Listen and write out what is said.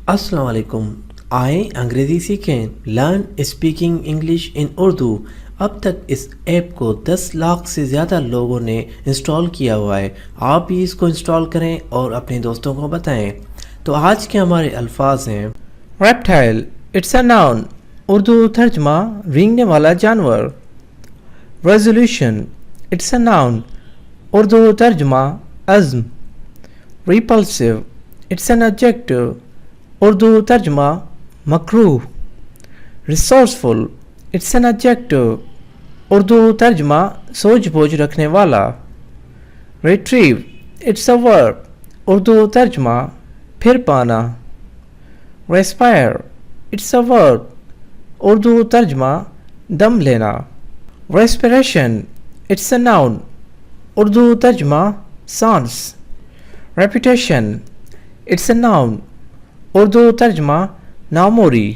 السلام علیکم. آئیں انگریزی سیکھیں. لرن اسپیکنگ انگلش ان اردو. اب تک اس ایپ کو 10 لاکھ سے زیادہ لوگوں نے انسٹال کیا ہوا ہے. آپ بھی اس کو انسٹال کریں اور اپنے دوستوں کو بتائیں. تو آج کے ہمارے الفاظ ہیں reptile, it's a noun, Urdu ترجمہ رینگنے والا جانور. Resolution, it's a noun, Urdu ترجمہ عزم. Repulsive, it's an adjective, Urdu ترجمہ مکروہ. Resourceful, it's an adjective, Urdu ترجمہ سوجھ بوجھ رکھنے والا. ریٹریو، اٹس اے ورب، اردو ترجمہ پھر پانا. ریسپائر، اٹس اے ورب، اردو ترجمہ دم لینا. Respiration, it's a noun, Urdu ترجمہ سانس. Reputation, it's a noun, Urdu ترجمہ ناموری.